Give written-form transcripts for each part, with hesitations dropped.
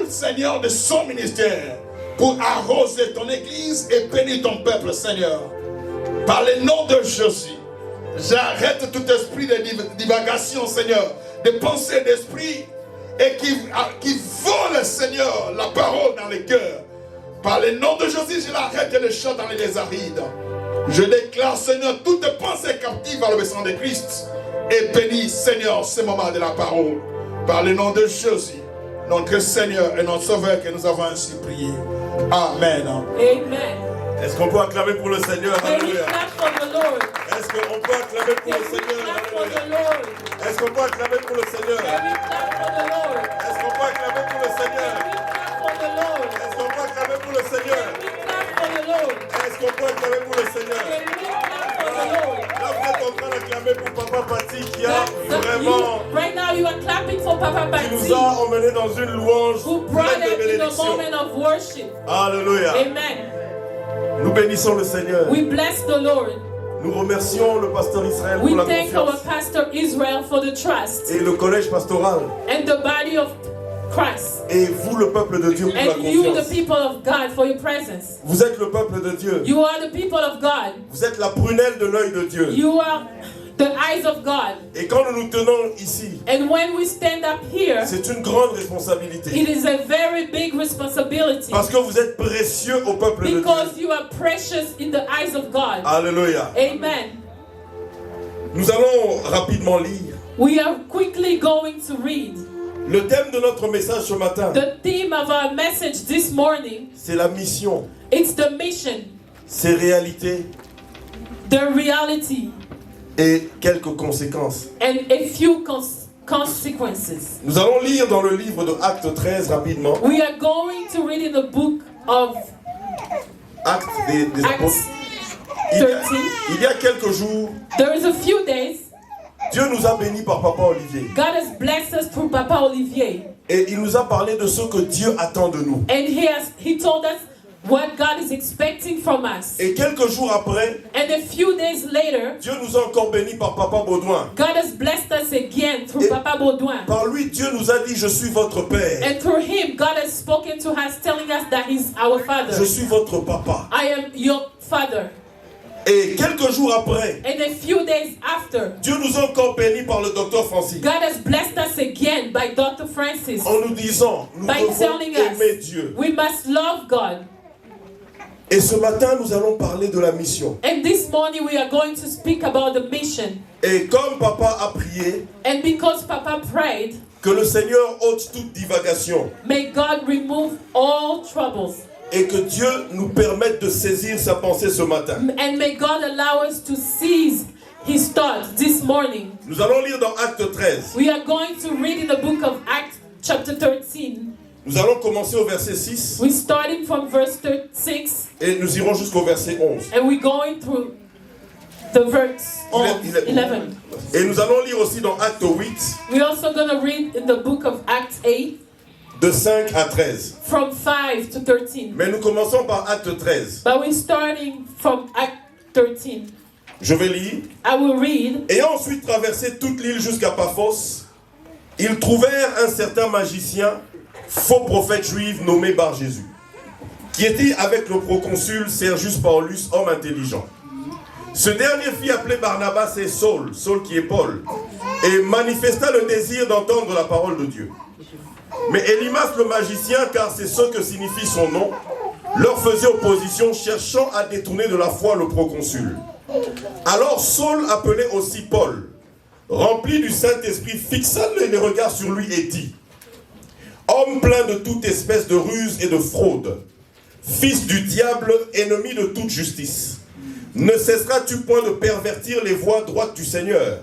parole, Seigneur, de son ministère pour arroser ton église et bénir ton peuple, Seigneur. Par le nom de Jésus, j'arrête tout esprit de divagation, Seigneur, de pensée d'esprit et qui vole, Seigneur, la parole dans les cœurs. Par le nom de Jésus, je l'arrête et le chant dans les déserts arides. Je déclare, Seigneur, toute pensée captive à l'obéissance de Christ et bénis, Seigneur, ce moment de la parole. Par le nom de Jésus, notre Seigneur et notre Sauveur, que nous avons ainsi prié. Amen. Amen. Est-ce qu'on peut acclamer pour le Seigneur? Alléluia. Est-ce qu'on peut acclamer pour le Seigneur? Alléluia. Est-ce qu'on peut acclamer pour le Seigneur? Est-ce qu'on peut acclamer pour le Seigneur? Est-ce qu'on peut acclamer pour le Seigneur? Est-ce qu'on peut acclamer pour le Seigneur? Là, vous êtes en train d'acclamer pour Papa Pati qui a vraiment... Right now you are clapping for Papa Pati. Qui nous a emmenés dans une louange pleine de bénédictions. Alléluia. Amen. Nous bénissons le Seigneur. We bless the Lord. Nous remercions le pasteur Israël We pour la thank our confiance. pastor Israel for the trust. Et le collège pastoral. And the body of Christ. Et vous, le peuple de Dieu, pour la And you, the confiance. people of God, for your presence. Vous êtes le peuple de Dieu. You are the people of God. Vous êtes la prunelle de l'œil de Dieu. You are the eyes of God. Et quand nous nous tenons ici, And when we stand up here, c'est une grande responsabilité. it is a very big responsibility. Parce que vous êtes précieux au peuple de Dieu. Because you are precious in the eyes of God. Alléluia. Amen. Nous allons rapidement lire. We are quickly going to read. Le thème de notre message ce matin, The theme of our message this morning, c'est la mission, it's the mission, ses réalités the reality, et quelques conséquences. and a few consequences. Nous allons lire dans le livre de Actes 13 rapidement. We are going to read in the book of Actes des Apôtres. Acts 13. Il y a quelques jours, There is a few days, Dieu nous a bénis par Papa Olivier. God has blessed us through Papa Olivier. Et il nous a parlé de ce que Dieu attend de nous. And he told us what God is expecting from us. Et quelques jours après, And a few days later, Dieu nous a encore bénis par Papa Baudouin. God has blessed us again through Et Papa Baudouin. par lui, Dieu nous a dit, je suis votre Père. And through him, God has spoken to us, telling us that he's our Father. Je suis votre Papa. I am your Father. Et quelques jours après, And a few days after, Dieu nous a encore bénis par le docteur Francis. God has blessed us again by Dr. Francis. En nous disant, nous By devons telling aimer us Dieu. we must love God. Et ce matin, nous allons parler de la mission. And this morning we are going to speak about the mission. Et comme Papa a prié, And because Papa prayed, que le Seigneur ôte toute divagation may God remove all troubles. et que Dieu nous permette de saisir sa pensée ce matin. And may God allow us to seize his thoughts this morning. Nous allons lire dans Actes 13. We are going to read in the book of Acts chapter 13. Nous allons commencer au verset 6 We're starting from verse 6 et nous irons jusqu'au verset 11. and we're going through the verse 11. Et nous allons lire aussi dans Actes 8, We're also going to read in the book of Acts 8 de 5 à 13. from 5 to 13. Mais nous commençons par Actes 13. But we're starting from Act 13. Je vais lire. I will read. Ayant ensuite traversé toute l'île jusqu'à Paphos, ils trouvèrent un certain magicien, faux prophète juif nommé Bar-Jésus, qui était avec le proconsul Sergius Paulus, homme intelligent. Ce dernier fit appeler Barnabas et Saul, Saul qui est Paul, et manifesta le désir d'entendre la parole de Dieu. Mais Élymas le magicien, car c'est ce que signifie son nom, leur faisait opposition, cherchant à détourner de la foi le proconsul. Alors Saul appelait aussi Paul, rempli du Saint-Esprit, fixa les regards sur lui et dit: Homme plein de toute espèce de ruse et de fraude, fils du diable, ennemi de toute justice, ne cesseras-tu point de pervertir les voies droites du Seigneur?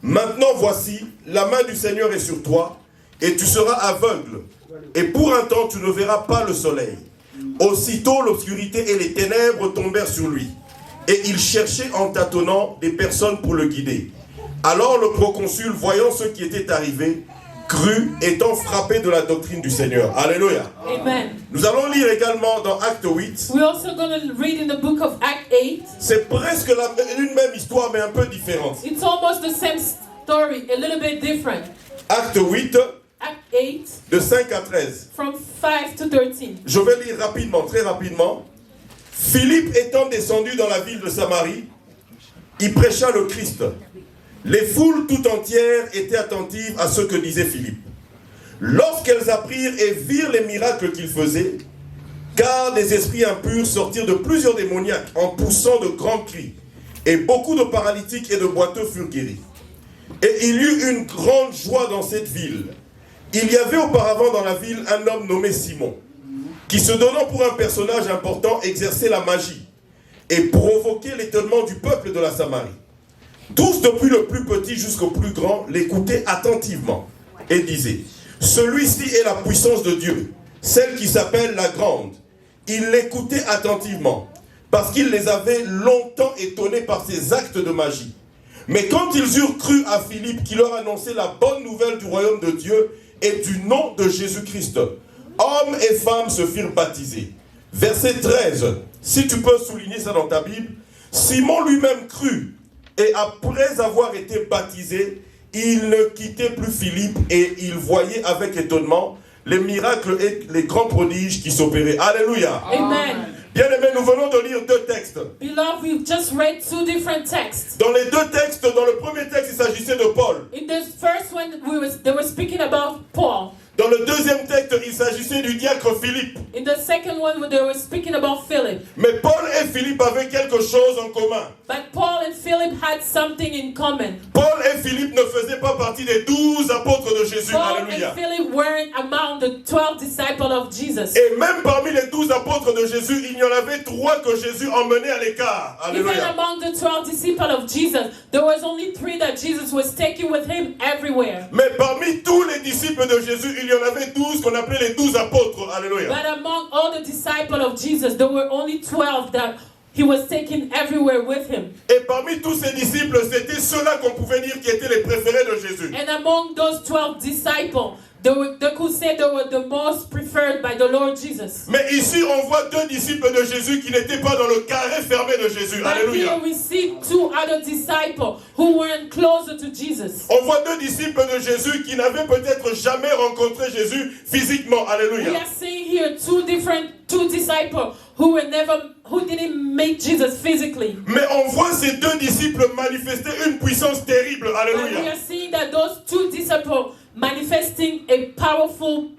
Maintenant voici, la main du Seigneur est sur toi, et tu seras aveugle, et pour un temps tu ne verras pas le soleil. Aussitôt l'obscurité et les ténèbres tombèrent sur lui, et il cherchait en tâtonnant des personnes pour le guider. Alors le proconsul, voyant ce qui était arrivé, crut, étant frappé de la doctrine du Seigneur. Alléluia. Amen. Nous allons lire également dans Acte 8. We're also going to read in the book of Act 8. C'est presque une même histoire, mais un peu différente. It's almost the same story, a little bit different. Acte 8, Act 8, de 5 à 13. from 5 to 13. Je vais lire rapidement, très rapidement. Philippe étant descendu dans la ville de Samarie, il prêcha le Christ. Les foules tout entières étaient attentives à ce que disait Philippe. Lorsqu'elles apprirent et virent les miracles qu'il faisait, car des esprits impurs sortirent de plusieurs démoniaques en poussant de grands cris, et beaucoup de paralytiques et de boiteux furent guéris. Et il y eut une grande joie dans cette ville. Il y avait auparavant dans la ville un homme nommé Simon, qui se donnant pour un personnage important exerçait la magie et provoquait l'étonnement du peuple de la Samarie. Tous, depuis le plus petit jusqu'au plus grand, l'écoutaient attentivement et disaient: celui-ci est la puissance de Dieu, celle qui s'appelle la grande. Ils l'écoutaient attentivement parce qu'il les avait longtemps étonnés par ses actes de magie. Mais quand ils eurent cru à Philippe qui leur annonçait la bonne nouvelle du royaume de Dieu et du nom de Jésus-Christ, hommes et femmes se firent baptiser. Verset 13, si tu peux souligner ça dans ta Bible. Simon lui-même crut, et après avoir été baptisé, il ne quittait plus Philippe et il voyait avec étonnement les miracles et les grands prodiges qui s'opéraient. Alléluia. Amen. Bien-aimés, nous venons de lire deux textes. Beloved, we've just read two different texts. Dans les deux textes, dans le premier texte, il s'agissait de Paul. In the first one, they were speaking about Paul. Dans le deuxième texte, il s'agissait du diacre Philippe. In the second one, they were speaking about Philip. Mais Paul et Philippe avaient quelque chose en commun. But Paul and Philip had something in common. Paul et Philippe ne faisaient pas partie des 12 apôtres de Jésus. Paul Alléluia. and Philip weren't among the 12 disciples of Jesus. Et même parmi les 12 apôtres de Jésus, il y en avait 3 que Jésus emmenait à l'écart. Even Alléluia. among the 12 disciples of Jesus, there was only 3 that Jesus was taking with him everywhere. Mais parmi tous les disciples de Jésus, il y en avait 12 qu'on appelait les 12 apôtres. Alléluia. But among all the disciples of Jesus, there were only 12 that he was taking everywhere with him. Et parmi tous ces disciples, c'était ceux-là qu'on pouvait dire qui étaient les préférés de Jésus. And among those 12 disciples, they could say they were the most preferred by the Lord Jesus. Mais ici, on voit 2 disciples de Jésus qui n'étaient pas dans le carré fermé de Jésus. But Alléluia. here we see 2 other disciples who weren't closer to Jesus. On voit 2 disciples de Jésus qui n'avaient peut-être jamais rencontré Jésus physiquement. We Alléluia. are seeing here 2 disciples who didn't meet Jesus physically. Mais on voit ces 2 disciples manifester une puissance terrible. And we Alléluia. are seeing that those 2 disciples manifesting a powerful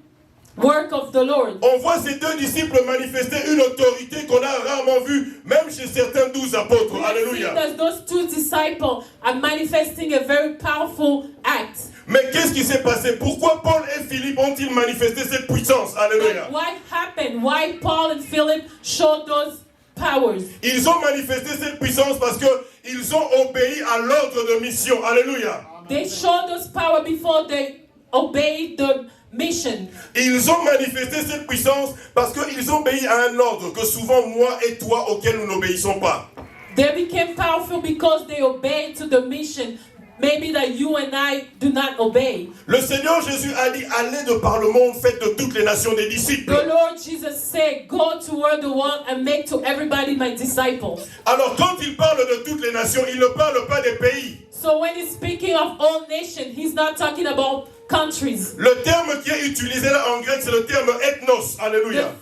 work of the Lord. On voit ces 2 disciples manifester une autorité qu'on a rarement vue, même chez certains 12 apôtres. We are seeing Alléluia. that those 2 disciples are manifesting a very powerful act. Mais qu'est-ce qui s'est passé? Pourquoi Paul et Philippe ont-ils manifesté cette puissance? Alléluia. But what happened? Why Paul and Philip showed those powers? Ils ont manifesté cette puissance parce qu'ils ont obéi à l'ordre de mission. Alléluia. They showed those power before they obeyed the mission. Ils ont manifesté cette puissance parce qu'ils ont obéi à un ordre que souvent moi et toi auquel nous n'obéissons pas. They became powerful because they obeyed to the mission. Maybe that you and I do not obey. Le Seigneur Jésus a dit, allez de par le monde, faites de toutes les nations des disciples. The Lord Jesus said, go toward the world and make to everybody my disciples. Alors quand il parle de toutes les nations, il ne parle pas des pays. So when he's speaking of all nations, he's not talking about countries. Le terme qui est utilisé là en grec, c'est le terme ethnos. Alléluia.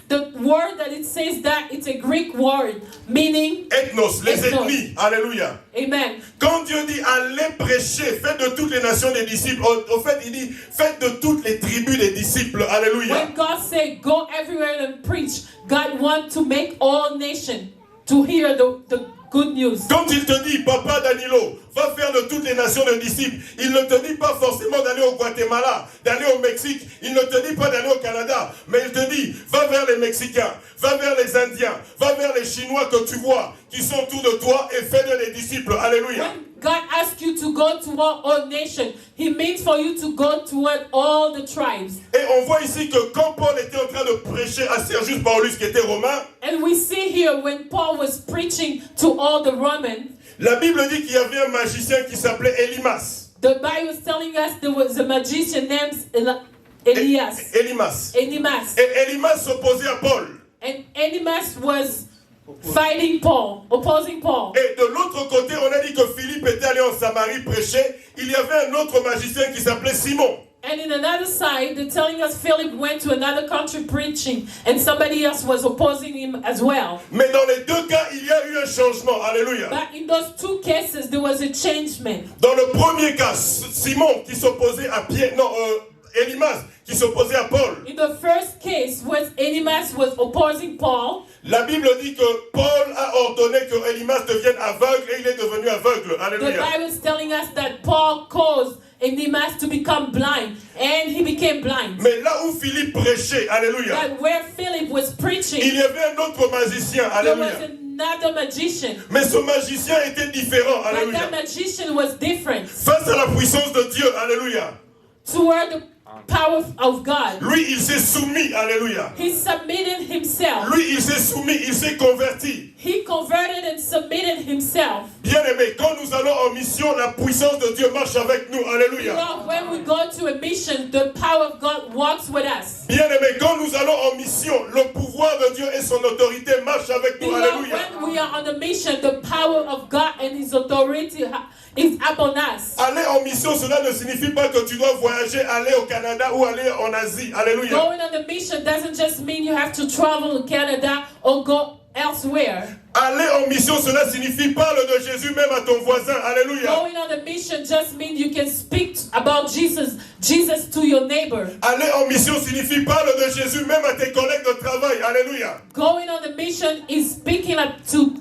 The word that it says that it's a Greek word, meaning Ethnos, les Ethnos. ethnies. Alléluia. Amen. Quand Dieu dit allez prêcher, faites de toutes les nations des disciples, au fait il dit faites de toutes les tribus des disciples. Alléluia. When God said go everywhere and preach, God wants to make all nations to hear the good news. Quand il te dit, Papa Danilo, va faire de toutes les nations de disciples, il ne te dit pas forcément d'aller au Guatemala, d'aller au Mexique, il ne te dit pas d'aller au Canada, mais il te dit, va vers les Mexicains, va vers les Indiens, va vers les Chinois que tu vois, qui sont autour de toi, et fais-de des disciples. Alléluia. When God asks you to go toward all nations, He means for you to go toward all the tribes. Et on voit ici que quand Paul était en train de prêcher à Sergius Paulus, qui était romain, And we see here when Paul was preaching to all the Romans, la Bible dit qu'il y avait un magicien qui s'appelait Elimas. the Bible is telling us there was a magician named Elias. Elimas. Elimas. Et Elimas s'opposait à Paul. And Elimas was fighting Paul, opposing Paul. Et de l'autre côté, on a dit que Philippe était allé en Samarie prêcher. Il y avait un autre magicien qui s'appelait Simon. And in another side, they're telling us Philip went to another country preaching, and somebody else was opposing him as well. Mais dans les deux cas, il y a eu un changement. Alléluia. But in those two cases, there was a changement. Dans le premier cas, Simon qui s'opposait à Pierre, Elimas qui s'opposait à Paul. In the first case, when Elimas was opposing Paul, La Bible dit que Paul a ordonné que Elimas devienne aveugle et il est devenu aveugle. the Alléluia. Bible is telling us that Paul caused Elimas to become blind, and he became blind. Mais là où Philippe prêchait, alléluia, But where Philip was preaching, il y avait un autre magicien, there was alléluia. another magician. Mais ce magicien était différent, But alléluia. that magician was different Face à la puissance de Dieu, alléluia. toward the power of God. Lui, il s'est soumis, alléluia. He submitted himself. Lui, il s'est soumis, il s'est converti. He converted and submitted himself. Bien-aimé, quand nous allons en mission, la puissance de Dieu marche avec nous, alléluia. Lord, when we go to a mission, the power of God walks with us. Bien-aimé, quand nous allons en mission, le pouvoir de Dieu et son autorité marchent avec nous, Lord, alléluia. when we are on a mission, the power of God and His authority is upon us. Aller en mission, cela ne signifie pas que tu dois voyager, aller au Canada ou aller en Asie, alléluia. Going on a mission doesn't just mean you have to travel to Canada or go elsewhere. Aller en mission, cela signifie parle de Jésus même à ton voisin, alléluia. Going on a mission just means you can speak about Jesus to your neighbor. Aller en mission signifie parle de Jésus même à tes collègues de travail, alléluia. Going on a mission is speaking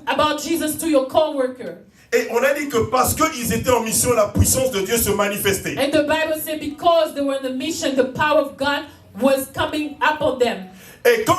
about Jesus to your co-worker. Et on a dit que parce qu'ils étaient en mission, la puissance de Dieu se manifestait. And the Bible said because they were on the mission, the power of God was coming upon them. Et quand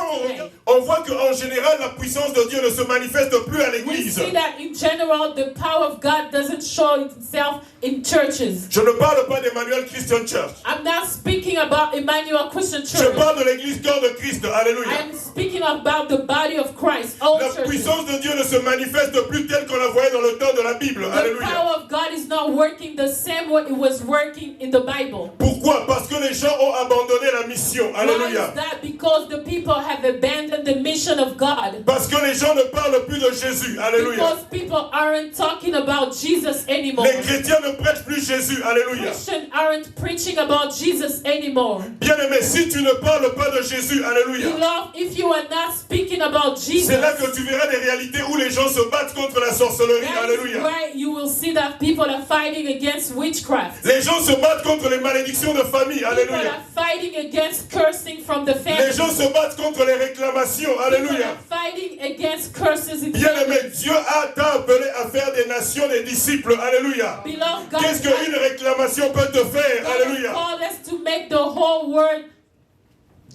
on voit qu'en général, la puissance de Dieu ne se manifeste plus à We l'église. see that in general, the power of God doesn't show itself in churches. Je ne parle pas d'Emmanuel Christian Church. I'm not speaking about Emmanuel Christian Je Church. parle de l'église corps de Christ, alléluia. I'm speaking about the body of Christ, all La churches. puissance de Dieu ne se manifeste plus telle qu'on la voyait dans le temps de la Bible, The alléluia. power of God is not working the same way it was working in the Bible. Pourquoi? Parce que les gens ont abandonné la mission, Why alléluia. is that? Because the people have abandoned the mission of God. Parce que les gens ne parlent plus de Jésus, alléluia. Because people aren't talking about Jesus anymore. Les chrétiens ne prêchent plus Jésus, alléluia. Christians aren't preaching about Jesus anymore. Bien-aimé, si tu ne parles pas de Jésus, alléluia, Beloved, if you are not speaking about Jesus, c'est là que tu verras des réalités où les gens se battent contre la sorcellerie, that is alléluia. where you will see that people are fighting against witchcraft. Les gens se battent contre les malédictions de famille, People alléluia. are fighting against cursing from the Les family. gens se battent contre les réclamations, People alléluia. are fighting against curses in Bien-aimé, families. Dieu t'a appelé à faire des nations des disciples, alléluia. Beloved, God Qu'est-ce qu'une réclamation peut te faire, has alléluia? called us to make the whole world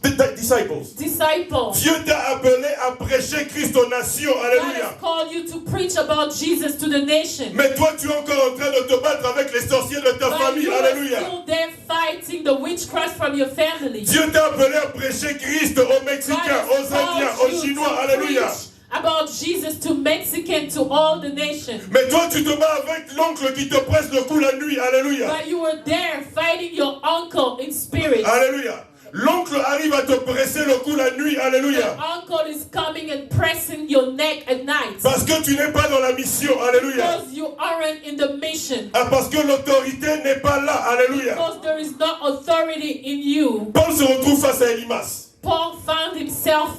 Disciples. disciples. Dieu t'a appelé à prêcher Christ aux nations, God alléluia. has called you to preach about Jesus to the nation. Mais toi, tu es encore en train de te battre avec les sorciers de ta But famille, you are alléluia. still there fighting the witchcraft from your family. Dieu t'a appelé à prêcher Christ aux God Mexicains, has aux Indiens, called aux you Chinois, to alléluia. preach about Jesus to Mexicans, to all the nations. Mais toi, tu te bats avec l'oncle qui te presse le cou la nuit, alléluia. But you were there fighting your uncle in spirit. Alléluia. L'oncle arrive à te presser le cou la nuit, Your alléluia. uncle is coming and pressing your neck at night. Parce que tu n'es pas dans la mission, alléluia. Because you aren't in the mission. Ah, parce que l'autorité n'est pas là, alléluia. Because there is no authority in you. Paul se retrouve face à Elimas. Paul found himself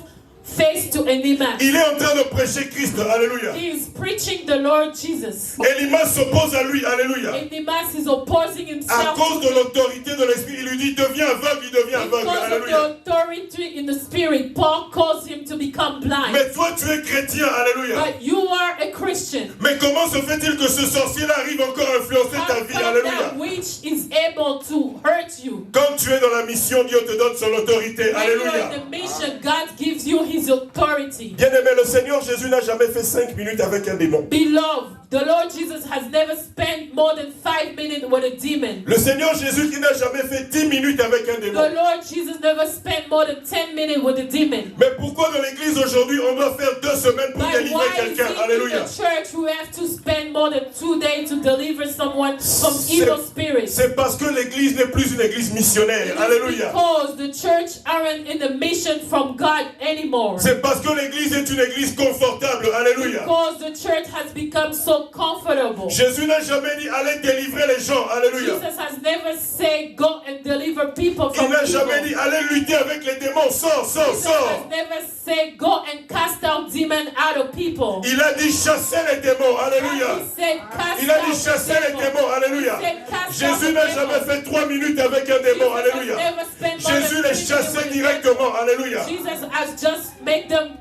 face to Elimas. Il est en train de prêcher Christ, alléluia. He is preaching the Lord Jesus. Elimas s'oppose à lui, alléluia. Elimas is opposing À himself cause to de l'autorité de l'Esprit, il lui dit, deviens aveugle, il devient aveugle, because of the alléluia. authority in the spirit. Paul calls him to become blind. Mais toi, tu es chrétien, alléluia. But you are a Christian. Mais comment se fait-il que ce sorcier-là arrive encore à influencer How ta vie, come alléluia? that witch is able to hurt you? Quand tu es dans la mission, Dieu te donne son autorité, When you are alléluia. in the mission, God gives you His authority. Bien-aimé, le Seigneur Jésus n'a jamais fait 5 minutes avec un démon. Beloved, the Lord Jesus has never spent more than 5 minutes with a demon. Le Seigneur Jésus qui n'a jamais fait 10 minutes avec un The démon. Lord Jesus never spent more than 10 minutes with a demon. Mais pourquoi dans l'église aujourd'hui on doit faire 2 semaines pour But délivrer why is quelqu'un? it in Alléluia. the church we have to spend more than 2 days to deliver someone from evil spirits? C'est parce que l'église n'est plus une église It missionnaire. is Alléluia. because the church aren't in the mission from God anymore. C'est parce que l'église est une église confortable. Alléluia. Because the church has become so so comfortable. Jésus n'a jamais dit allez délivrer les gens. Alléluia. Jesus has never said go and deliver people Il from n'a evil. jamais dit allez lutter avec les démons. Sors, sors, Jesus sors. has never said go and cast out demons out of people. Il a dit chasser les démons. Alléluia. He said cast Il a dit out chasser les demons. démons. Alléluia. He said cast out Jésus n'a demons. jamais fait 3 minutes avec un démon. Jesus has Alléluia. never spent more Jésus than les 3 chassait minutes with directement. Alléluia. Jesus has just made them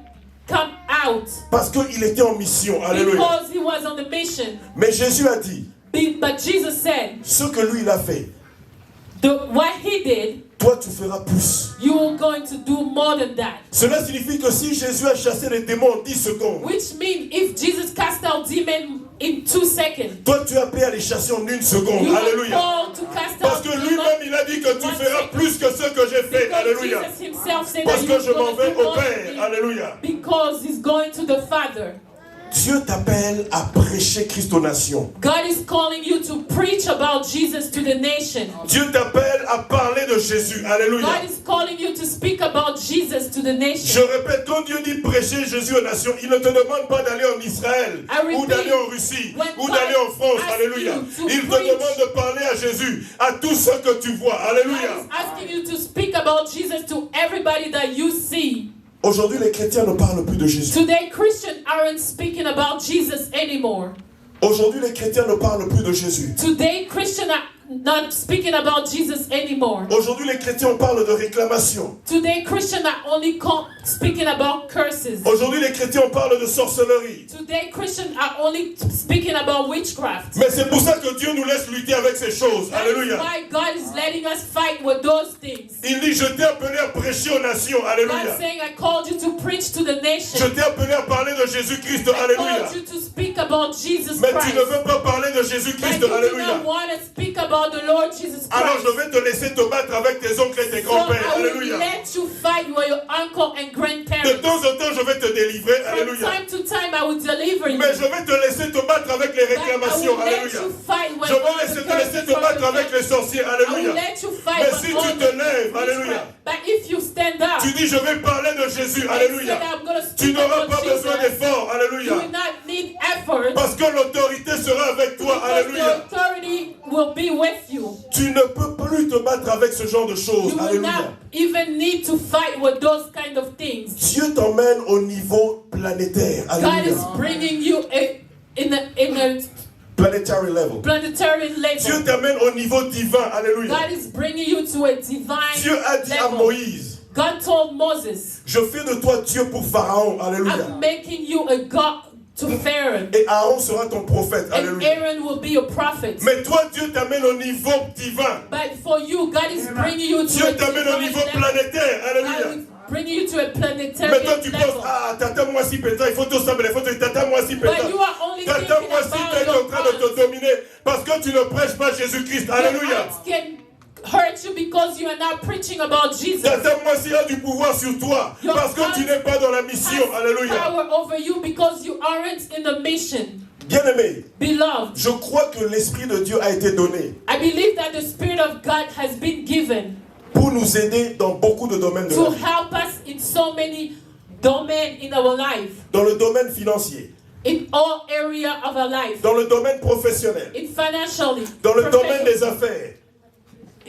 come out Parce qu'il était en mission. Alléluia. because he was on the mission. Mais Jésus a dit, But Jesus said, ce que lui il a fait, what he did, toi tu feras plus. you are going to do more than that. Cela signifie que si Jésus a chassé les démons en 10 secondes, Which means if Jesus cast out demons in 2 seconds, toi tu as appelé à les chasser en 1 seconde. you are Alléluia. called to cast Parce out que demons. lui-même il a dit que tu feras plus que ce que j'ai fait. Because Alléluia. Jesus himself said Parce that que you're je m'en going vais to do au more than Père. me. Alléluia. Because he's going to the Father. Dieu t'appelle à prêcher Christ aux nations. God is calling you to preach about Jesus to the nation. Dieu t'appelle à parler de Jésus. Alléluia. God is calling you to speak about Jesus to the Je nation. répète, quand Dieu dit prêcher Jésus aux nations, il ne te demande pas d'aller en Israël, I repeat, ou d'aller en Russie, when ou God d'aller en France. asks Alléluia. you to Il te preach, demande de parler à Jésus, à tous ceux que tu vois. Alléluia. God is asking you to speak about Jesus to everybody that you see. Aujourd'hui, les chrétiens ne parlent plus de Jésus. Today, Christians aren't speaking about Jesus anymore. Aujourd'hui, les chrétiens ne parlent plus de Jésus. Today, Christians are not speaking about Jesus anymore. Aujourd'hui, les chrétiens parlent de réclamation. Today, Christians are only speaking about curses. Aujourd'hui, les chrétiens parlent de sorcellerie. Today, Christians are only speaking about witchcraft. Mais c'est pour ça que Dieu nous laisse lutter avec ces choses. That is Alléluia. why God is letting us fight with those things. Il dit, je t'ai appelé à prêcher aux nations. God Alléluia. saying, I called you to preach to the Je nation. t'ai appelé à parler de Jésus-Christ. I Alléluia. called you to speak about Jesus Mais tu Christ. ne veux pas parler de But Jésus-Christ. you do Alléluia. not want to speak about the Lord Jesus Alors Christ. je vais te laisser te battre avec tes oncles et tes So grands-pères. I will Alléluia. let you fight with your uncle and De grandparents. temps en temps, je vais te délivrer. From Alléluia. time to time, I will deliver you. Mais je vais te laisser te battre avec les But I réclamations. will let Alléluia. you fight with Je vais all the te laisser curses te from battre the avec les devil. sorciers. I will Alléluia. let you fight Mais with si all tu the te lèves, witchcraft. alléluia, But if you stand up, tu dis je vais parler de Jésus. and Alléluia. say that I'm going to Tu speak n'auras about pas besoin Jesus, d'efforts. you Alléluia. will not need effort. Parce que l'autorité sera avec toi. Because Alléluia. the authority will be with you. Tu ne peux plus te battre avec ce genre de choses. You will Alléluia. not even need to fight with those kind of things. Dieu t'emmène au niveau planétaire. God Alléluia. is bringing you in a Planetary level. planetary Dieu level. t'amène au niveau divin. Alléluia. God is bringing you to a divine Dieu a dit à level. Moïse, God told Moses, je fais de toi Dieu pour Pharaon. Alléluia. I'm making you a God to Pharaoh. Et Aaron sera ton prophète. And Alléluia. Aaron will be a prophet. Mais toi, Dieu t'amène au niveau divin. But for you, God is bringing you to Dieu a t'amène au divine niveau level. planétaire. God Alléluia. is bringing you to a planetary Mais toi, tu penses, level. ah, tata, moi si péta, il faut tout ça, mais il faut tout, tata, moi si péta. But you are only Tata, thinking moi si tu es about en train de your te dominer parce que tu ne prêches pas Jésus-Christ. Your Alléluia. acts can hurt you because you are not preaching about Jesus. Tata, moi si a du pouvoir sur toi Your parce que tu hands n'es pas dans la mission. Has Alléluia. power over you because you aren't in the mission. Bien-aimé, Beloved, je crois que l'Esprit de Dieu a été donné I believe that the Spirit of God has been given pour nous aider dans beaucoup de domaines de la to vie. help us in so many domains in our life, Dans le domaine financier, in all areas of our life, dans le domaine professionnel, in financially, dans le domaine professionally. des affaires.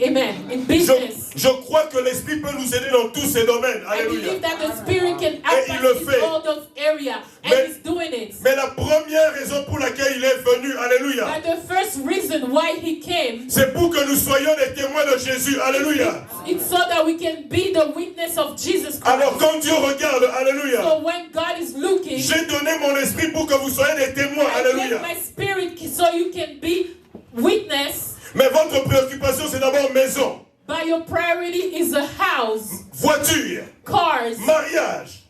Amen. In business. Je crois que l'Esprit peut nous aider dans tous ces domaines. I Alléluia. believe that the Spirit can help Et il le us fait. in all those areas, and Mais- He's doing it. Mais la première raison pour laquelle il est venu, alléluia, But the first reason why He came, c'est pour que nous soyons des témoins de Jésus. Alléluia. it's so that we can be the witness of Jesus Christ. Alors quand Dieu regarde, alléluia, So when God is looking, j'ai donné mon esprit pour que vous soyez des témoins. I give Alléluia. my spirit so you can be witness. Mais votre préoccupation, c'est d'abord maison, But your priority is a house, voiture, cars, mariage,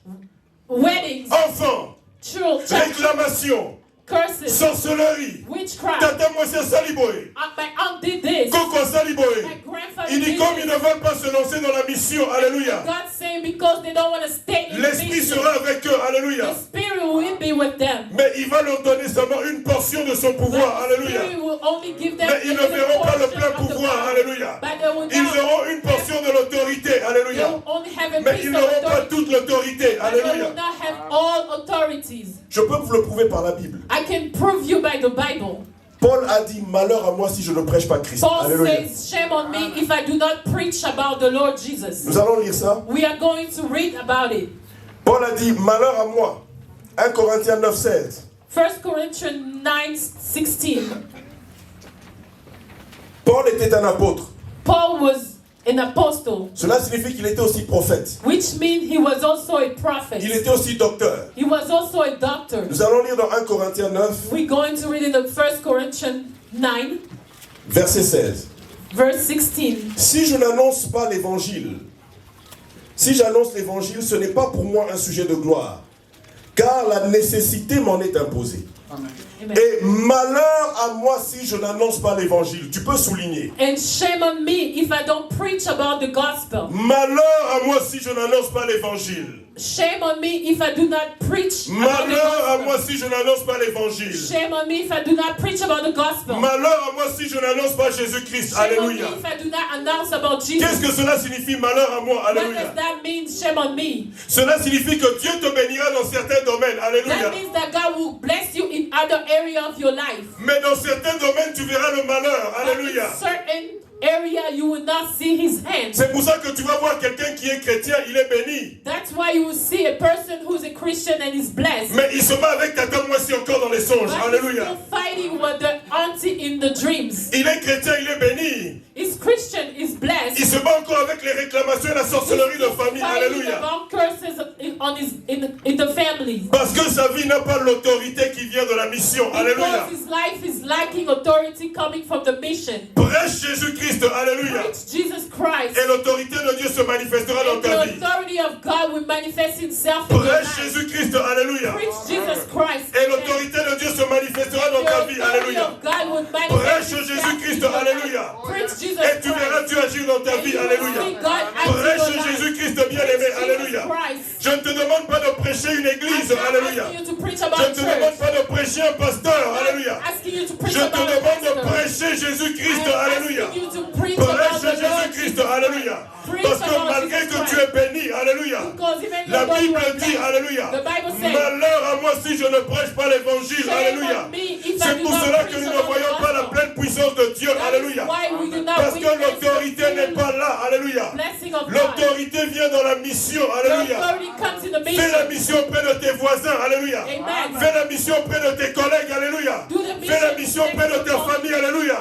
weddings, enfants, children, réclamation, curses, sorcellerie. witchcraft. Tata moi c'est saliboy. My aunt did this. Coco saliboy. My grandfather Il dit did comme ils this. ne veulent pas se lancer dans la mission. Alléluia. God's saying because they don't want to stay in the L'Esprit mission, sera avec eux. Alléluia. the Spirit will be with them. Mais il va leur donner seulement une portion de son But pouvoir. the Alléluia. Spirit will only give them Mais ils ne a verront pas le portion plein of the pouvoir. power. Alléluia. But they will Ils not auront une portion de l'autorité. They They alléluia. will only have a Mais piece ils of n'auront pas authority. toute l'autorité, But they alléluia. will not have all authorities. Je peux vous le prouver par la Bible. I can prove you by the Bible. Paul a dit, malheur à moi si je ne prêche pas Christ. Paul Alléluia. says, shame on me if I do not preach about the Lord Jesus. Nous allons lire ça. We are going to read about it. Paul a dit, malheur à moi. 1 Corinthiens 9, 16. 1 Corinthians 9:16. Paul était un apôtre. Paul was an apostle, Cela signifie qu'il était aussi prophète. which means he was also a prophet. Il était aussi docteur. He was also a doctor. Nous allons lire dans 1 Corinthiens 9, We're going to read in the 1 Corinthians 9, verset 16. verse 16. Si je n'annonce pas l'évangile, si j'annonce l'évangile, ce n'est pas pour moi un sujet de gloire, car la nécessité m'en est imposée. Amen. Et malheur à moi si je n'annonce pas l'évangile. Tu peux souligner. And shame on me if I don't preach about the gospel. Malheur à moi si je n'annonce pas l'évangile. Shame on me if I do not preach about the Malheur à moi gospel. si je n'annonce pas l'évangile. Shame on me if I do not preach about the gospel. Malheur à moi si je n'annonce pas Jésus-Christ. Shame on me Alléluia. if I do not announce about Jesus. Qu'est-ce que cela signifie, malheur à moi? What Alléluia. does that mean, shame on me? Cela signifie que Dieu te bénira dans certains domaines. Alléluia. That means that God will bless you in other areas of your life. Mais dans certains domaines, tu verras le malheur. But Alléluia. in certain area, you will not see his hand. C'est pour ça que tu vas voir quelqu'un qui est chrétien, il est béni. That's why you will see a person who's a Christian and is blessed. Mais il se bat avec ta tante moitié encore dans les songes. But he's Alléluia. still fighting with the auntie in the dreams. Il est chrétien, il est béni. He's Christian, is blessed. Il se bat encore avec les réclamations et la sorcellerie de famille. Fighting Alléluia. about curses in the family. Parce que sa vie n'a pas l'autorité qui vient de la mission. Alléluia. Because his life is lacking authority coming from the mission. Prêche Jésus-Christ. Alléluia. Preach Jesus Christ. Et l'autorité de Dieu se manifestera dans And ta the vie. authority of God will manifest itself in your Prêche life. Jésus-Christ. Alléluia. Preach Jesus Christ. Et l'autorité de Dieu se manifestera dans ta vie. The authority Alléluia. of God will Prêche manifest itself Jésus-Christ. in your life. Alléluia. Preach Jesus Et tu verras Christ. Dieu agir dans ta And vie. you will Alléluia. see God act in Prêche your life. Jésus-Christ bien-aimé. Preach Alléluia. Jesus Christ. Je ne te demande pas de prêcher une I'm église. not Alléluia. asking you to preach Je about ne te demande church. pas de prêcher un pasteur. I'm Alléluia. not asking you to preach Je te about a demande de pastor. prêcher Jésus-Christ. I'm Alléluia. asking you to preach about Prêche the Lord Jésus-Christ. Jesus Alléluia. Preach Parce que about malgré Jesus que tu Christ. es béni. Alléluia. Because even La though you Bible are dit, blessed, alléluia, the Bible says, malheur à moi si je ne prêche pas l'évangile, shame alléluia. on me if I C'est do pour not cela que preach nous ne about the voyons pas la gospel. pleine puissance de Dieu, That is alléluia. why we do not Parce que witness l'autorité the n'est pas là, alléluia. blessing of God. L'autorité vient dans la mission, The alléluia. authority comes in the Fais la mission. mission auprès de tes voisins, alléluia. Amen. Fais la mission auprès de tes collègues, alléluia. Do the Fais la mission mission auprès de ta famille, alléluia.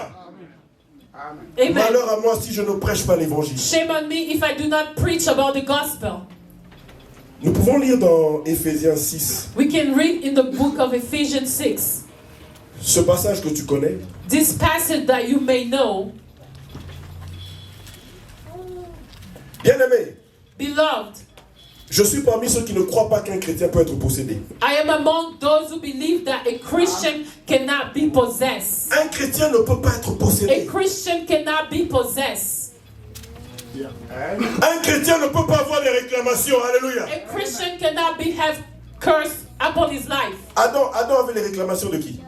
Amen. Malheur à moi si je ne prêche pas l'évangile. Shame on me if I do not preach about the gospel. Nous pouvons lire dans Éphésiens 6, We can read in the book of Ephesians 6. ce passage que tu connais. This passage that you may know, Bien-aimé, beloved, je suis parmi ceux qui ne croient pas qu'un chrétien peut être possédé. I am among those who believe that a Christian cannot be possessed. Un chrétien ne peut pas être A possédé. Christian cannot be possessed. Un chrétien ne peut pas avoir des réclamations. Alléluia. A Christian cannot have curse upon his life. Adam avait les réclamations de qui?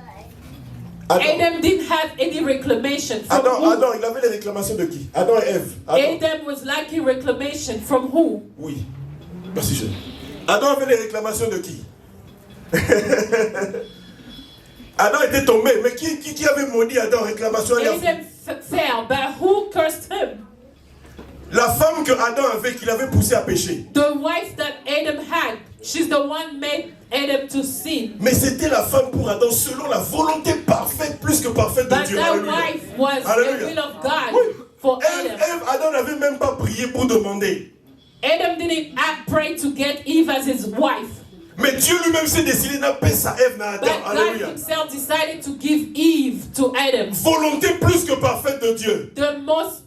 Adam didn't have any reclamation from who? Adam, il avait les réclamations de qui? Adam et Ève. Adam was lacking reclamation from who? Oui. Merci, jeune. Adam avait les réclamations de qui? Adam était tombé. Mais qui avait maudit Adam? Réclamation. Adam fell, but who cursed him? La femme que Adam avait, qu'il avait poussé à pécher. The wife that Adam had, she's the one made Adam to sin. Mais c'était la femme pour Adam selon la volonté parfaite, plus que parfaite de But Dieu. that Alléluia. wife was Alléluia. the will of God Oui. for Ève, Adam. Adam n'avait même pas prié pour demander. Adam didn't pray to get Eve as his wife. Mais Dieu lui-même s'est décidé d'appeler sa Ève dans Adam. But God Alléluia. himself decided to give Eve to Adam. Volonté plus que parfaite de Dieu. The most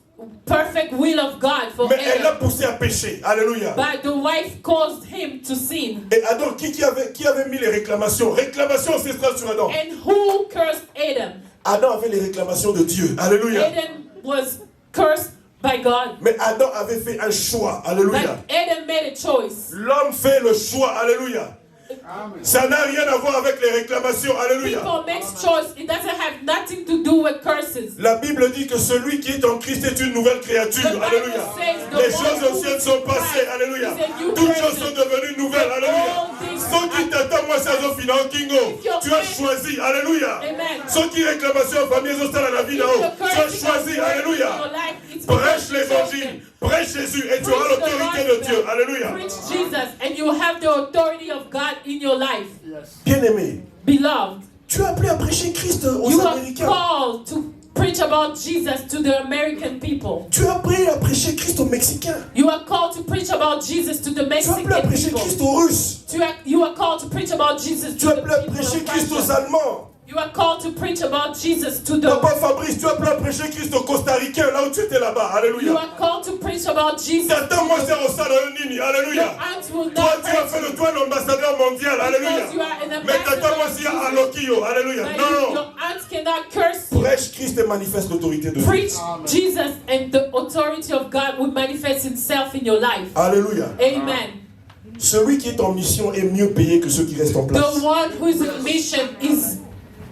perfect will of God for Mais elle l'a Adam. poussé à pécher. Alléluia. But the wife caused him to sin. Et Adam, qui avait mis les réclamations? Réclamations ancestrales sur Adam. And who cursed Adam? Adam avait les réclamations de Dieu. Alléluia. Adam was cursed by God. Mais Adam avait fait un choix. But Alléluia. Adam made a choice. L'homme fait le choix. Alléluia. Ça n'a rien à voir avec les réclamations. Alléluia. People make choice. It doesn't have nothing to do with curses. La Bible dit que celui qui est en Christ est une nouvelle créature. The Bible Alléluia. says the Les one choses who anciennes is sont in passées. Christ Alléluia. is a new Toutes person. choses sont devenues nouvelles. Alléluia. All things Ceux qui t'attendent, moi, c'est au final, Kingo. Tu as choisi. Alléluia. Amen. Ceux qui réclamation en famille, ils sont à la vie là-haut. Tu as choisi. Alléluia. Prêche l'évangile. Prêche Jésus et tu auras l'autorité de Dieu. Alléluia. Preach Jesus and you have the authority of God in your life. Bien-aimé, Beloved, tu es appelé à prêcher Christ aux you are Américains. called to preach about Jesus to the American people. Tu es appelé à prêcher Christ aux Mexicains. You are called to preach about Jesus to the Tu es appelé à Mexican prêcher people. Christ aux Russes. You are called to preach about Jesus Tu to es the appelé à people prêcher of Christ aux Russia. Allemands. You are called to preach about Jesus to Papa the... Fabrice, tu es appelé à prêcher Christ aux Costa-Ricains, là où tu étais là-bas. You Alléluia. are called to preach about Jesus. T'attends-moi, c'est au salon Nini. Your Alléluia. aunt will Toi, not tu as hurt fait you de toi un ambassadeur mondial. Alléluia. because you are an Mais t'attends-moi ambassador s'il y a of à Jesus. Lokio. Alléluia. But Non. your aunt cannot curse you. Prêche Christ et manifeste l'autorité de Dieu. Preach Jesus and the authority of God will manifest himself in your life. Alléluia. Amen. Celui qui est en mission est mieux payé que ceux qui restent en place. The one who is in mission is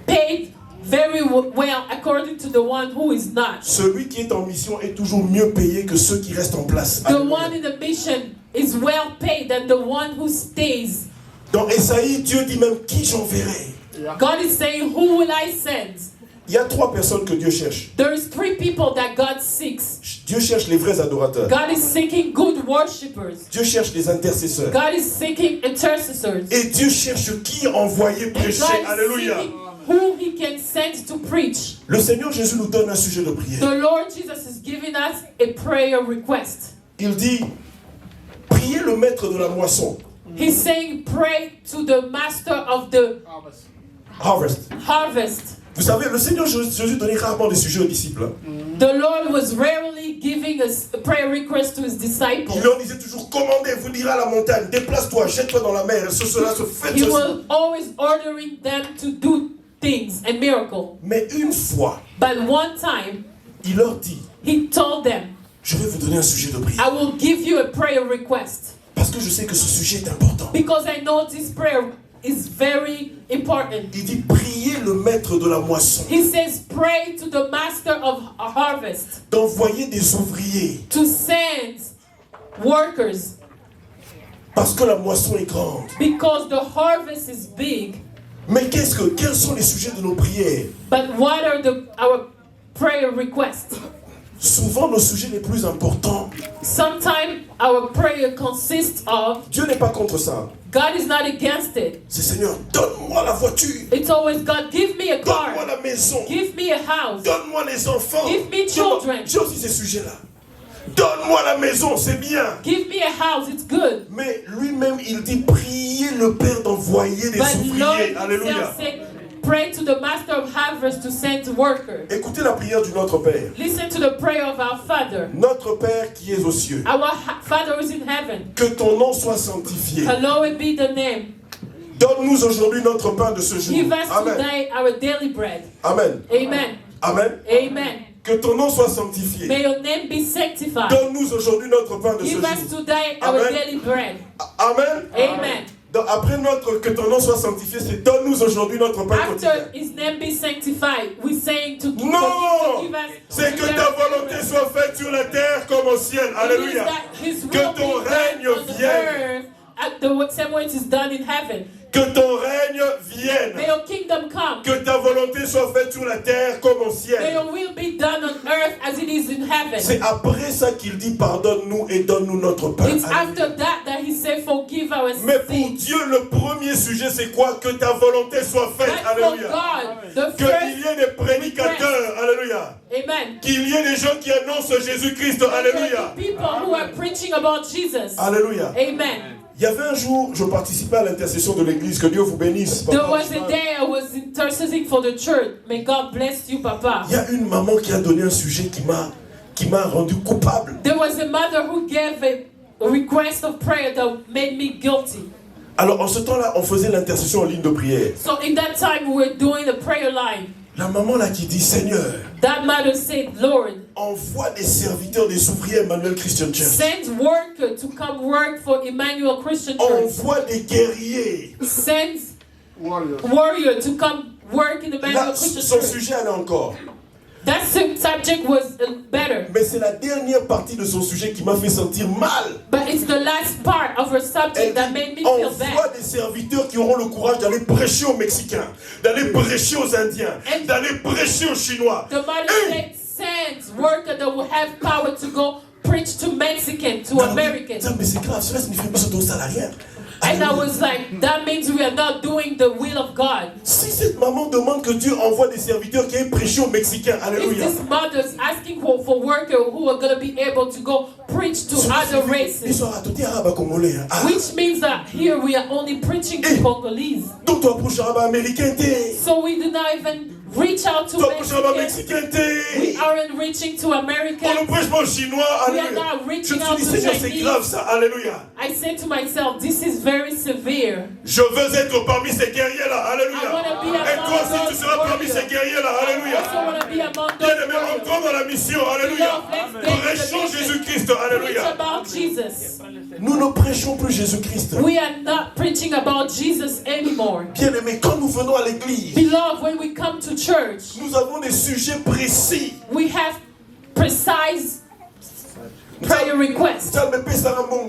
paid very well according to the one who is not. Celui qui est en mission est toujours mieux payé que ceux qui restent en place. The Alléluia. one in the mission is well paid than the one who stays. Dans Esaïe, Dieu dit même qui j'enverrai. God is saying, who will I send? Il y a 3 personnes que Dieu cherche. There is 3 people that God seeks. Dieu cherche les vrais adorateurs. God is seeking good worshippers. Dieu cherche les intercesseurs. God is seeking intercessors. Et Dieu cherche qui envoyer And prêcher. God is Alléluia. seeking who he can send to preach. Le Seigneur Jésus nous donne un sujet de prière. The Lord Jesus is giving us a prayer request. Il dit, priez le maître de la moisson. He's saying, pray to the master of the Harvest. harvest. Vous savez, le Seigneur Jésus donnait rarement des sujets aux disciples. The Lord was rarely giving us a prayer request to his disciples. Il leur disait toujours, commandez, vous direz à la montagne, déplace-toi, jette-toi dans la mer, et cela se fait. He was always ordering them to do things and miracles. Mais une fois, But one time, il leur dit, he told them, je vais vous donner un sujet de prière. I will give you a prayer request. Parce que je sais que ce sujet est important. Because I know this prayer is very important. Il dit, priez le maître de la moisson, He says, pray to the master of a harvest d'envoyer des ouvriers, to send workers parce que la moisson est grande. because the harvest is big. Mais quels sont les sujets de nos prières? But what are our prayer requests? Souvent, nos sujets les plus importants, Sometimes our prayer consists of, Dieu n'est pas contre ça. God is not against it. C'est Seigneur, donne-moi la voiture, It's always, God, give me a donne-moi car, la maison, give me a house, donne-moi les enfants. Give me children. J'ai aussi ces sujets-là. Donne-moi la maison, c'est bien. give me a house, it's good. Mais lui-même, il dit, priez le Père d'envoyer des But Lord ouvriers. Alléluia. himself said, pray to the master of harvest to send workers. Écoutez la prière du Notre Père. Listen to the prayer of our Father. Notre Père qui est aux cieux, Our Father who is in heaven. que ton nom soit sanctifié. Hallowed be the name. Donne-nous aujourd'hui notre pain de ce jour. Give us Amen. today our daily bread. Amen. Amen. Amen. Amen. Que ton nom soit sanctifié. May your name be sanctified. Donne-nous aujourd'hui notre pain de ce Give us jour. today our Amen. daily bread. Amen. Amen. Donc, après que ton nom soit sanctifié, c'est donne-nous aujourd'hui notre pain quotidien. After his name be sanctified, we're saying to give, Non, to give us c'est que ta volonté soit faite sur la terre comme au ciel. Alléluia. His will Que ton be règne done on the vienne. earth at the same way it is done in heaven. Que ton règne vienne. May your kingdom come. Que ta volonté soit faite sur la terre comme au May ciel. your will be done on earth as it is in heaven. C'est après ça qu'il dit pardonne-nous et donne-nous notre pain. It's Alléluia. after that he said forgive our Mais pour sins. Dieu, le premier sujet, c'est quoi? Que ta volonté soit faite. But for Alléluia. God, the Qu'il first, y ait des prédicateurs. Alléluia. amen. Qu'il y ait des gens qui annoncent Jésus-Christ. Alléluia. The people who are preaching about Jesus. Alléluia. Amen. Il y avait un jour, je participais à l'intercession de l'église. Que Dieu vous bénisse. There Papa. was a day I was interceding for the church. May God bless you, Papa. Il y a une maman qui a donné un sujet qui m'a rendu coupable. There was a mother who gave a request of prayer that made me guilty. Alors en ce temps-là, on faisait l'intercession en ligne de prière. So in that time we were doing the prayer line. La maman là qui dit, Seigneur, That mother said, Lord, envoie des serviteurs, des ouvriers Emmanuel Christian Church. send worker to come work for Emmanuel Christian Church. Envoie des guerriers. Send warrior to come work in Emmanuel Là, Christian son Church. sujet allait encore. That subject was better. Mais c'est la dernière partie de son sujet qui m'a fait sentir mal. But it's the last part of her subject Elle that dit, made me feel envoie bad. des serviteurs qui auront le courage d'aller prêcher aux Mexicains, d'aller prêcher aux Indiens, And- d'aller prêcher aux Chinois. The mother said, send worker that will have power to go preach to Mexican, to Americans. Tiens, mais c'est grave, cela signifie pas que salarié. And I was like, that means we are not doing the will of God. Si cette maman demande que Dieu envoie des serviteurs qui aillent prêcher aux Mexicains, If alléluia. this mother's asking for workers who are going to be able to go preach to other Ils races, sont ratontés arabes congolais. Hein. Ah. which means that here we are only preaching to Congolese. Donc tu approches arabe américain, t'es. So we do not even reach out to Tu approches arabe Mexicans. mexicain, t'es. We aren't reaching to On ne Americans. prêche pas aux Chinois, We are alléluia. not Je reaching me out suis dit, to Seigneur, c'est Chinese. grave ça, alléluia. I said to myself, this is very severe. Je veux être parmi ces guerriers-là, I alléluia. want to be Et toi aussi, among tu those seras parmi ces warriors. guerriers-là, I alléluia. also want to be among those Bien-aimés, warriors. entrons dans la mission, alléluia. Prêchons Jésus-Christ, Preach alléluia. about Jesus. Nous ne prêchons plus Jésus-Christ. We are not preaching about Jesus anymore. Bien-aimés, quand nous venons à l'église, Beloved, when we come to church, nous avons des sujets précis. we have precise prayer requests.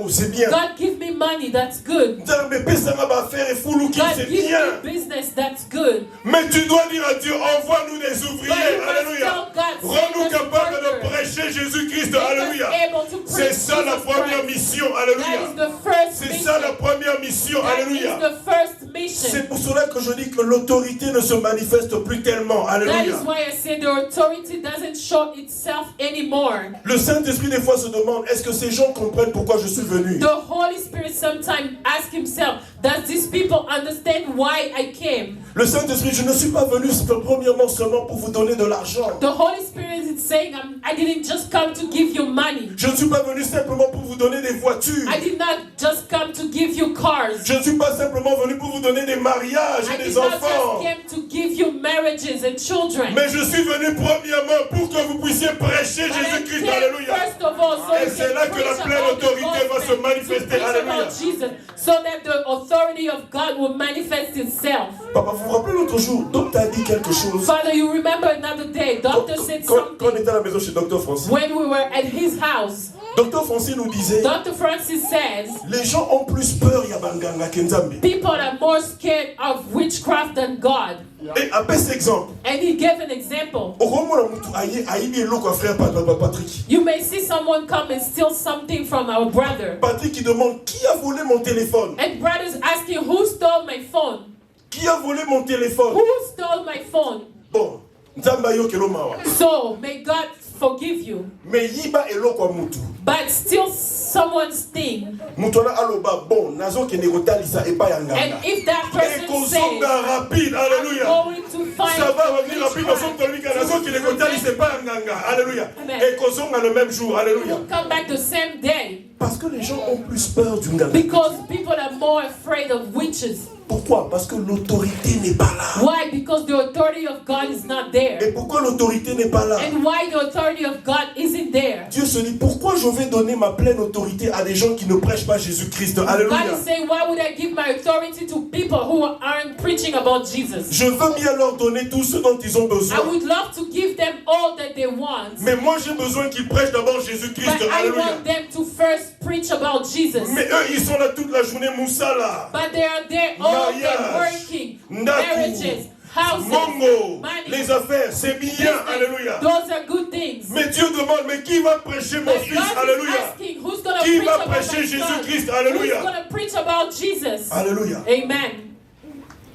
C'est bien. God, give me money, that's good. God, C'est give bien. me business, that's good. Mais tu dois dire à Dieu, envoie-nous des But ouvriers, you must alléluia. tell God, Rends-nous send us capables de workers. prêcher Jésus-Christ, Make us alléluia. able to C'est preach ça la Jesus première Christ. mission, That alléluia. is the first C'est ça la mission. première mission, That is alléluia. the first mission. C'est pour cela que je dis que l'autorité ne se manifeste plus tellement, That alléluia. is why I say the authority doesn't show itself anymore. Le Saint-Esprit des fois se demande, est-ce que ces gens comprennent pourquoi je suis venu? The Holy Spirit sometimes asks himself, does these people understand why I came? Le Saint-Esprit, je ne suis pas venu premièrement seulement pour vous donner de l'argent. The Holy Spirit is saying, I didn't just come to give you money. Je ne suis pas venu simplement pour vous donner des voitures. I did not just come to give you cars. Je ne suis pas simplement venu pour vous donner des mariages I et did des not enfants. just come to give you marriages and children. Mais je suis venu premièrement pour que vous puissiez prêcher But I Jésus-Christ. came Alléluia. first of all, so Et you c'est can là que la preach pleine about the autorité va se gospel, manifester. to preach Alléluia. about Jesus, so that the authority of God will manifest itself. Papa, vous vous rappelez l'autre jour, docteur a dit quelque chose. Father, you remember another day, doctor said Quand on something était à la maison chez Docteur Francis, when we were at his house. Docteur Francis nous disait, Dr. Francis says, les gens ont plus peur ya banganga kenzambe. people are more scared of witchcraft than God. Et après cet exemple, And he gave an example. Okomona mutu ayibi eloko à frère Patrick. You may see someone come and steal something from our brother. Patrick qui demande, qui a volé mon téléphone? And brother's asking, who stole my phone? Qui a volé mon téléphone? Who stole my phone? Bon, nzamba yo kelo mawa. So, may God forgive you. Mais yiba eloko mutu. But steal someone's thing. Mutu ana aloba bon, nazo ke negotalisa epa ya nganga. And if that person says, Ekozonga rapide, I'm alléluia. going to find Ça va revenir rapide parce witchcraft, que tolika nazo ke negotalisa epa ya nganga. Alléluia. Amen. Ekozonga le même jour, alléluia. will come back the same day. Parce que les gens ont plus peur du nganga. Because people are more afraid of witches. Pourquoi? Parce que l'autorité n'est pas là. Why? Because the authority of God is not there. Et pourquoi l'autorité n'est pas là? And why the authority of God isn't there? Dieu se dit, pourquoi je vais donner ma pleine autorité à des gens qui ne prêchent pas Jésus-Christ? Alléluia. God is saying, why would I give my authority to people who aren't preaching about Jesus? Je veux bien leur donner tout ce dont ils ont besoin. I would love to give them all that they want. Mais moi j'ai besoin qu'ils prêchent d'abord Jésus-Christ. But I Alléluia. want them to first preach about Jesus. Mais eux ils sont là toute la journée moussala. But they are there all day Mariage, working, ndaku, marriages, houses, Mongo, money, les affaires, c'est bien. business. Alléluia. Those are good things. Mais Dieu demande, mais qui va prêcher mon But fils? God is Alléluia. asking, who's going to Qui preach va about prêcher my son? Jésus-Christ? Who's Alléluia. going to preach about Jesus? Alléluia. Amen.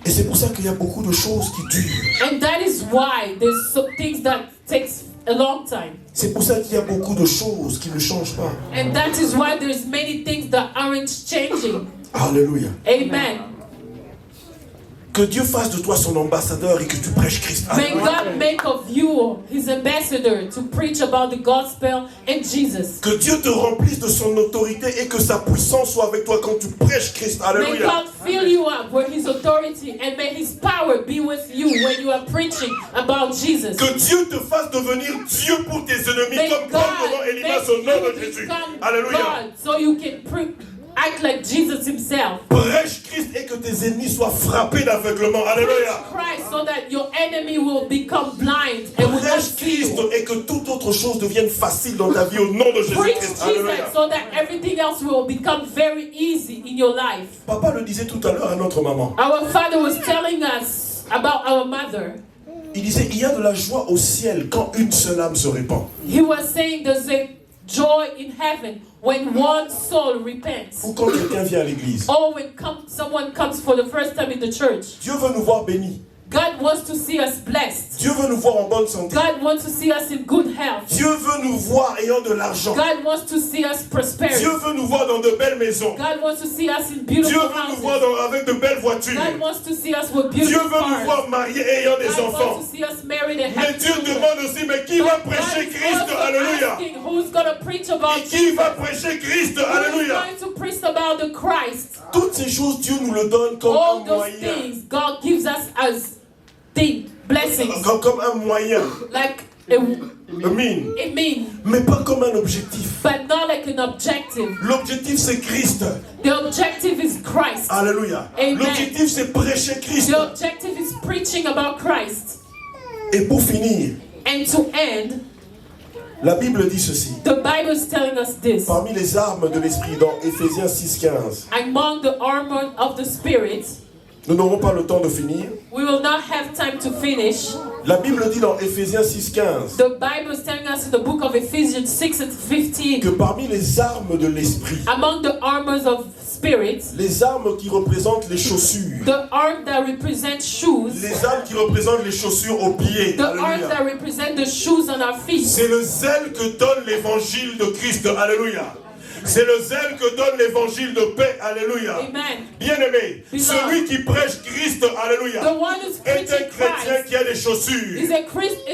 Et c'est pour ça qu'il y a beaucoup de choses qui durent. And that is why there's some things that takes a long time. C'est pour ça qu'il y a beaucoup de choses qui ne changent pas. And that is why there's many things that aren't changing. Alléluia. Amen. Que Dieu fasse de toi son ambassadeur et que tu prêches Christ. May Alléluia. God make of you his ambassador to preach about the gospel and Jesus. Que Dieu te remplisse de son autorité et que sa puissance soit avec toi quand tu prêches Christ. May Alléluia. God fill you up with his authority and may his power be with you when you are preaching about Jesus. Que Dieu te fasse devenir Dieu pour tes ennemis May comme Paul devant God Élymas make au nom de you Jésus. become Alléluia. God so you can act like Jesus himself. Prêche Christ et que tes ennemis soient frappés d'aveuglement. Preach Alléluia. Christ so that your enemy will become blind and will not Prêche see Christ you. et que toute autre chose devienne facile dans ta vie au nom de Preach Jésus-Christ. Alléluia. Jesus so that everything else will become very easy in your life. Papa le disait tout à l'heure à notre maman. Our father was telling us about our mother. Il disait, il y a de la joie au ciel quand une seule âme se répand. He was saying there's a joy in heaven when one soul repents. Ou quand quelqu'un vient à l'église. Or when someone comes for the first time in the church. Dieu veut nous voir bénis. God wants to see us blessed. Dieu veut nous voir en bonne santé. God wants to see us in good health. Dieu veut nous voir ayant de l'argent. God wants to see us prosperity. Dieu veut nous voir dans de belles maisons. God wants to see us in Dieu beautiful veut nous houses. voir avec de belles voitures. God wants to see us with Dieu beautiful veut nous cars. voir mariés et ayant des God enfants. wants to see us married and Mais happy Dieu children. demande aussi, mais qui va But prêcher God is Christ? also Alléluia. asking who's going to preach about Et qui Jesus? va prêcher Christ? Who is Alléluia. going to preach about the Christ? Toutes ces choses, Dieu nous le donne comme All un those moyen. things God gives us as blessings, Comme un moyen. like A mean. a mean, Mais pas comme un objectif. but not like an objective. L'objectif, c'est Christ. The objective is Christ. Alléluia. Amen. L'objectif, c'est prêcher Christ. The objective is preaching about Christ. Et pour finir, And to end, la Bible dit ceci. the Bible is telling us this. Parmi les armes de l'esprit dans Éphésiens 6,15. Among the armor of the Spirit, Nous n'aurons pas le temps de finir. we will not have time to finish. La Bible dit dans Éphésiens 6,15 The Bible is telling us in the book of Ephesians 6 and 15, que parmi les armes de l'esprit, among the armors of Spirit, les armes qui représentent les chaussures, the arm that represents shoes, les armes qui représentent les chaussures aux pieds, the arms that alléluia, represent the shoes on our feet. c'est le zèle que donne l'évangile de Christ, alléluia. C'est le zèle que donne l'évangile de paix, alléluia. Amen. Bien-aimé, Beloved, celui qui prêche Christ, alléluia, the one who's est un preaching chrétien Christ qui a des chaussures. is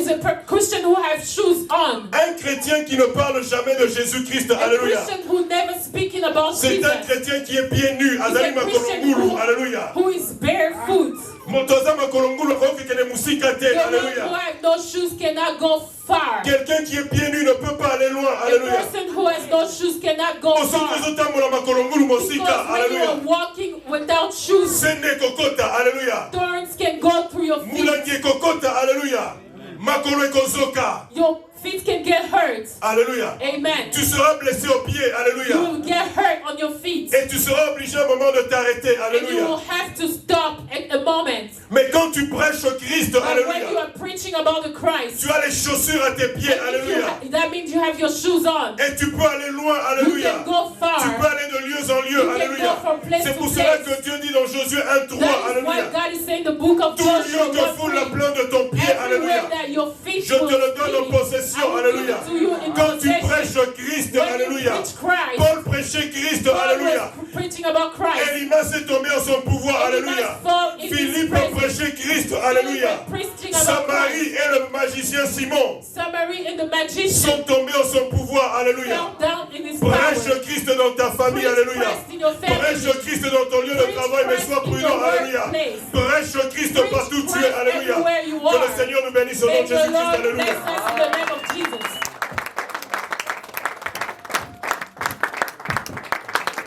a Christian who has shoes on. Un chrétien qui ne parle jamais de Jésus-Christ, A alléluia. Christian who never speaking about C'est un Jesus. chrétien qui est pieds nus, Is a azali Christian makolongulu, alléluia. who is barefoot. Motoza makolongulu, okekele musika te, The one who alléluia. has no shoes cannot go far. Quelqu'un qui est pieds nus ne peut pas aller loin, A alléluia. person who has no shoes cannot go Osoki far. ozotambola makolongulu mosika, Because when you are alléluia. walking without shoes, Sende kokota, alléluia. thorns can go through your feet. Mulangi kokota, alléluia. Makolo ekozoka, Your feet can get hurt. alléluia. Amen. Tu seras blessé au pied, You alléluia. will get hurt on your feet. Et tu seras obligé à un moment de t'arrêter, And you will alléluia. have to stop at a moment. Mais quand tu prêches Christ, But when you alléluia, are preaching about the Christ, tu as les chaussures à tes pieds, that means alléluia. that means you have your shoes on. Et tu peux aller loin, You alléluia. can go Tu far. peux aller de lieu en lieu, You can alléluia. go from place C'est to pour cela place. que Dieu dit dans Josué 1:3, That is why alléluia. God is saying the book of Tout Joshua lieu que foule la 1:3. plante de ton pied, Everywhere alléluia. that your feet Je te will le donne en be, possession, I will give alléluia. it to you in Quand tu possession. prêches Christ, When you alléluia. preach Christ, Paul prêchait Christ, Paul alléluia. was preaching about Christ. Élymas est tombé en son pouvoir, alléluia. Elimas fell in his Philippe a presence. prêché Christ, Philip alléluia. was preaching about Samarie Christ. et le magicien Simon Samaria and the magician sont tombés en son pouvoir, alléluia. fell down in his power. Prêche Christ dans ta famille, Preach alléluia. Christ in your family. Prêche Christ dans ton lieu de Preach travail, mais Christ sois in prudent, your alléluia. workplace. Prêche Christ Preach partout où tu es, Christ alléluia. everywhere you Que le are. Seigneur nous bénisse au nom May de the Jésus-Christ, Lord alléluia. bless us in the name